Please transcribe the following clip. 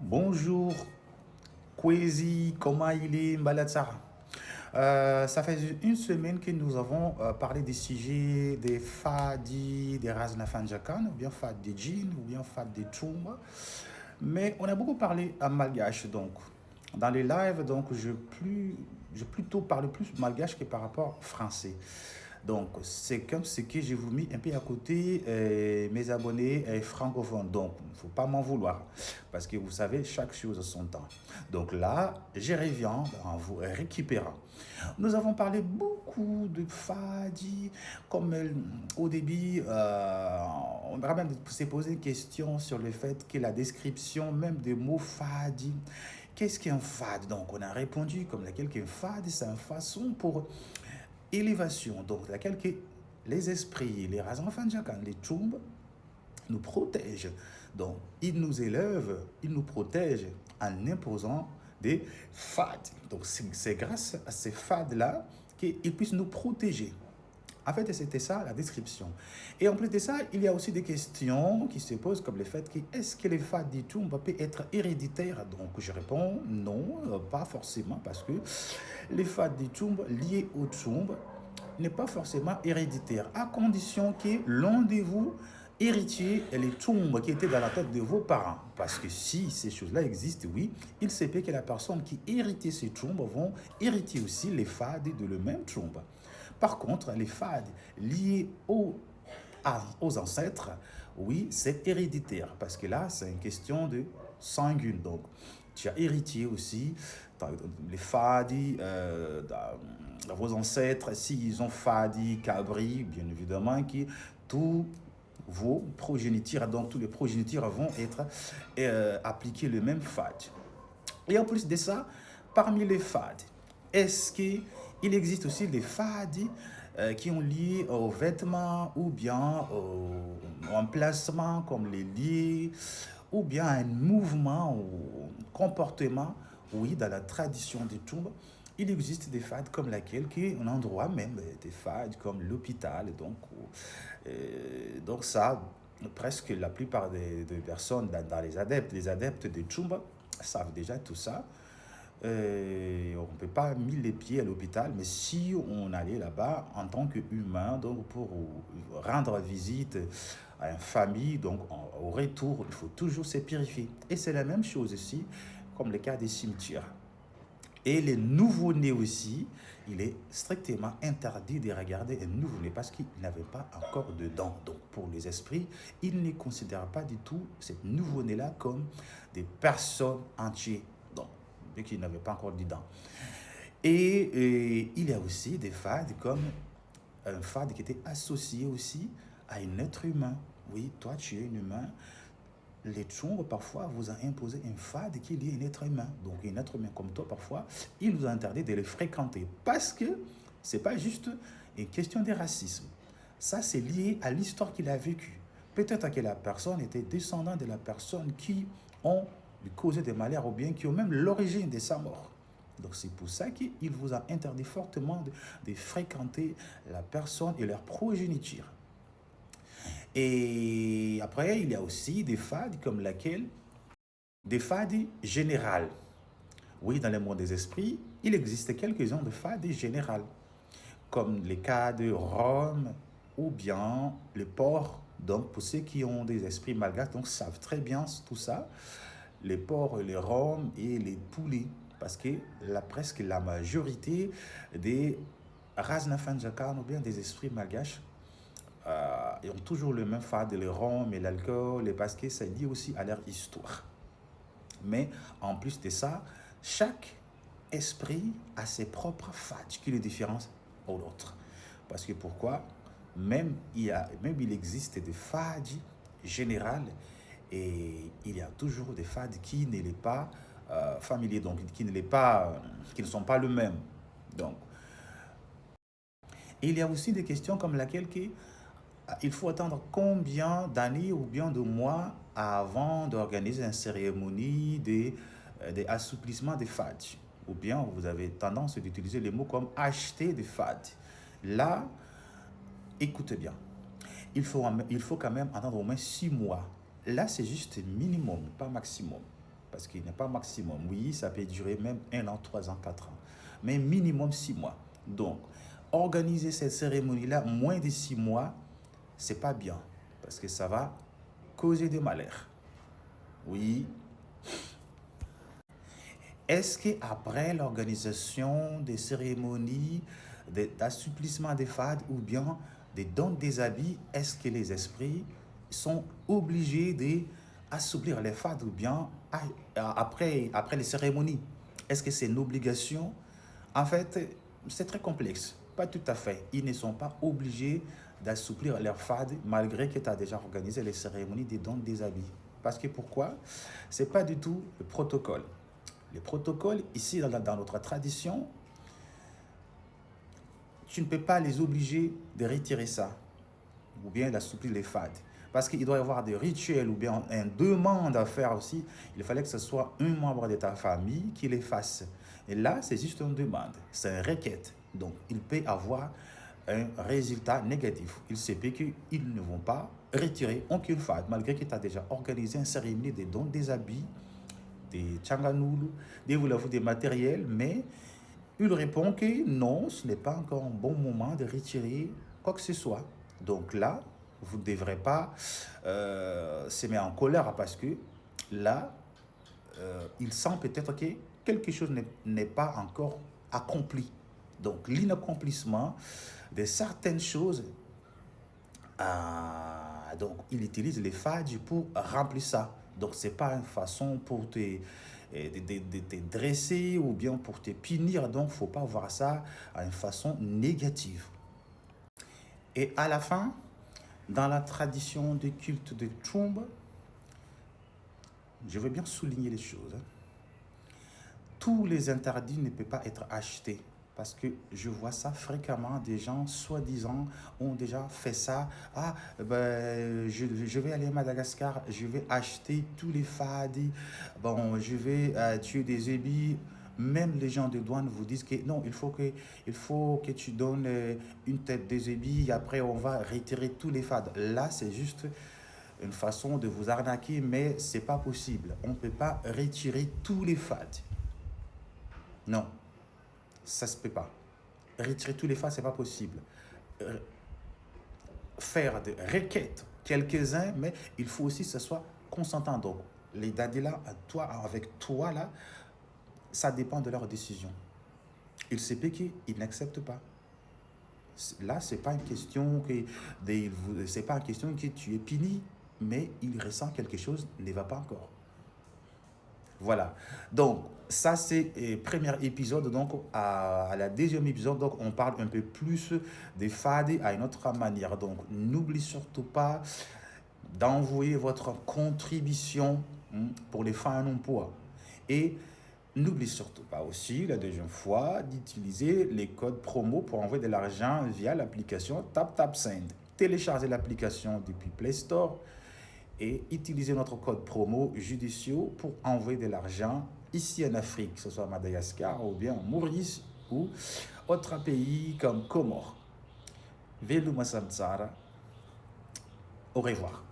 Bonjour, Kwesi, comment il est, Mbalatsara? Ça fait une semaine que nous avons parlé des sujets des Fadi, des Razna Fanjakan, ou bien Fadi Djinn, ou bien Fadi Toumba. Mais on a beaucoup parlé à malgache, donc. Dans les lives, donc, je plutôt parle plus malgache que par rapport français. Donc, c'est comme ce que j'ai vous mis un peu à côté mes abonnés francophones. Donc, il ne faut pas m'en vouloir. Parce que vous savez, chaque chose a son temps. Donc là, je reviens en vous récupérant. Nous avons parlé beaucoup de Fadi, comme au début, on a même s'est posé une question sur le fait que la description même des mots Fadi, qu'est-ce qu'un Fad? Donc on a répondu comme laquelle qu'un Fad, c'est une façon pour élévation, donc laquelle que les esprits, les Razanfanjakan, les Tchoumbes, nous protègent. Donc, ils nous élèvent, ils nous protègent en imposant des fades. Donc, c'est grâce à ces fades-là qu'ils puissent nous protéger. En fait, c'était ça la description. Et en plus de ça, il y a aussi des questions qui se posent comme le fait que est-ce que les fades du Toumba peuvent être héréditaires? Donc je réponds non, pas forcément parce que les fades du Toumba liés au Toumba n'est pas forcément héréditaire, à condition que l'un de vous héritiez les tombes qui étaient dans la tête de vos parents. Parce que si ces choses-là existent, oui, il se peut que la personne qui héritait ces tombes vont hériter aussi les fades de le même tombe. Par contre, les fades liés aux ancêtres, oui, c'est héréditaire. Parce que là, c'est une question de sanguine. Donc, tu as hérité aussi les fadis, vos ancêtres, s'ils ont fadi, cabri, bien évidemment, qui tous vos progénitures, donc tous les progénitures vont être appliqués le même fad. Et en plus de ça, parmi les fads, est-ce qu'il existe aussi des fads qui ont lié aux vêtements ou bien au emplacement comme les liés ou bien un mouvement ou comportement, oui, dans la tradition des Toubs, il existe des fads comme laquelle, qui est un endroit même, des fads comme l'hôpital. Donc ça, presque la plupart des personnes dans les adeptes des Tchumba savent déjà tout ça. On ne peut pas mettre les pieds à l'hôpital, mais si on allait là-bas en tant qu'humain, donc pour rendre visite à une famille, donc au retour, il faut toujours se purifier. Et c'est la même chose ici, comme le cas des cimetières. Et les nouveau-nés aussi, il est strictement interdit de regarder un nouveau-né parce qu'il n'avait pas encore de dents. Donc pour les esprits, ils ne considèrent pas du tout ces nouveau-nés-là comme des personnes entières. Donc, vu qu'ils n'avaient pas encore de dents. Et il y a aussi des fades comme un fade qui était associé aussi à un être humain. Oui, toi tu es un humain, les tchongs, parfois, vous a imposé un fade qui est lié à un être humain. Donc, un être humain comme toi, parfois, il nous a interdit de les fréquenter. Parce que ce n'est pas juste une question de racisme. Ça, c'est lié à l'histoire qu'il a vécue. Peut-être que la personne était descendante de la personne qui ont causé des malheurs ou bien qui ont même l'origine de sa mort. Donc c'est pour ça qu'il vous a interdit fortement de fréquenter la personne et leur progéniture. Et après, il y a aussi des fades comme laquelle, des fades générales. Oui, dans le monde des esprits, il existe quelques-uns de fades générales, comme les cas de Rome ou bien le porc. Donc, pour ceux qui ont des esprits malgaches, donc savent très bien tout ça, les porcs, les roms et les poulets. Parce que presque la majorité des Raznafanjakan ou bien des esprits malgaches ils ont toujours le même fade, le rhum et l'alcool, parce que ça lié aussi à leur histoire. Mais en plus de ça, chaque esprit a ses propres fades qui le différencient aux autres. Parce que pourquoi? Même il existe des fades générales et il y a toujours des fades qui ne sont pas familiers, donc qui ne sont pas le même. Donc, il y a aussi des questions comme laquelle qui il faut attendre combien d'années ou bien de mois avant d'organiser une cérémonie d'assouplissement des fades. Ou bien vous avez tendance d'utiliser les mots comme acheter des fades. Là, écoutez bien, il faut quand même attendre au moins 6 mois. Là, c'est juste minimum, pas maximum. parce qu'il n'est pas maximum. Oui, ça peut durer même 1 an, 3 ans, 4 ans, mais minimum 6 mois. Donc, organiser cette cérémonie-là, moins de 6 mois, c'est pas bien, parce que ça va causer des malheurs. Oui. Est-ce qu'après l'organisation des cérémonies, d'assouplissement des fades ou bien des dons des habits, est-ce que les esprits sont obligés d'assouplir les fades ou bien après les cérémonies? Est-ce que c'est une obligation? En fait, c'est très complexe. Pas tout à fait. Ils ne sont pas obligés d'assouplir leurs fades malgré que tu as déjà organisé les cérémonies des dons des habits. Parce que pourquoi? Ce n'est pas du tout le protocole. Les protocoles, ici dans notre tradition, tu ne peux pas les obliger de retirer ça ou bien d'assouplir les fades. Parce qu'il doit y avoir des rituels ou bien une demande à faire aussi. Il fallait que ce soit un membre de ta famille qui les fasse. Et là, c'est juste une demande, c'est une requête. Donc, il peut avoir un résultat négatif. Il se peut qu'ils ne vont pas retirer aucune fade, malgré que tu as déjà organisé une cérémonie de dons des habits, des tchanganoulou, des matériels, mais il répond que non, ce n'est pas encore un bon moment de retirer quoi que ce soit. Donc là, vous ne devrez pas se mettre en colère parce que là, il sent peut-être que quelque chose n'est pas encore accompli. Donc l'inaccomplissement de certaines choses, donc il utilise les fadj pour remplir ça. Donc ce n'est pas une façon pour te dresser ou bien pour te punir. Donc il ne faut pas voir ça à une façon négative. Et à la fin, dans la tradition du culte de Tumba, je veux bien souligner les choses. Tous les interdits ne peuvent pas être achetés. Parce que je vois ça fréquemment, des gens soi-disant ont déjà fait ça. Ah, ben, je vais aller à Madagascar, je vais acheter tous les fadis, bon, je vais tuer des ébis. Même les gens de douane vous disent que non, il faut que tu donnes une tête des ébis, après on va retirer tous les fades. Là, c'est juste une façon de vous arnaquer, mais ce n'est pas possible. On ne peut pas retirer tous les fades. Non. Ça ne se peut pas. Retirer tous les fades, ce n'est pas possible. Faire des requêtes, quelques-uns, mais il faut aussi que ce soit consentant. Donc, les dadis-là, avec toi, là, ça dépend de leur décision. Il se peut qu'ils n'acceptent pas. Là, ce n'est pas une question que tu es puni, mais il ressent quelque chose, ne va pas encore. Voilà. Donc, ça, c'est le premier épisode. Donc, à la deuxième épisode, donc, on parle un peu plus des fades à une autre manière. Donc, n'oubliez surtout pas d'envoyer votre contribution pour les fins d'emploi. Et n'oubliez surtout pas aussi, la deuxième fois, d'utiliser les codes promo pour envoyer de l'argent via l'application TapTapSend. Téléchargez l'application depuis Play Store et utiliser notre code promo judiciaux pour envoyer de l'argent ici en Afrique, que ce soit à Madagascar ou bien Maurice ou autre pays comme Comores. Velu Masamtsara. Au revoir.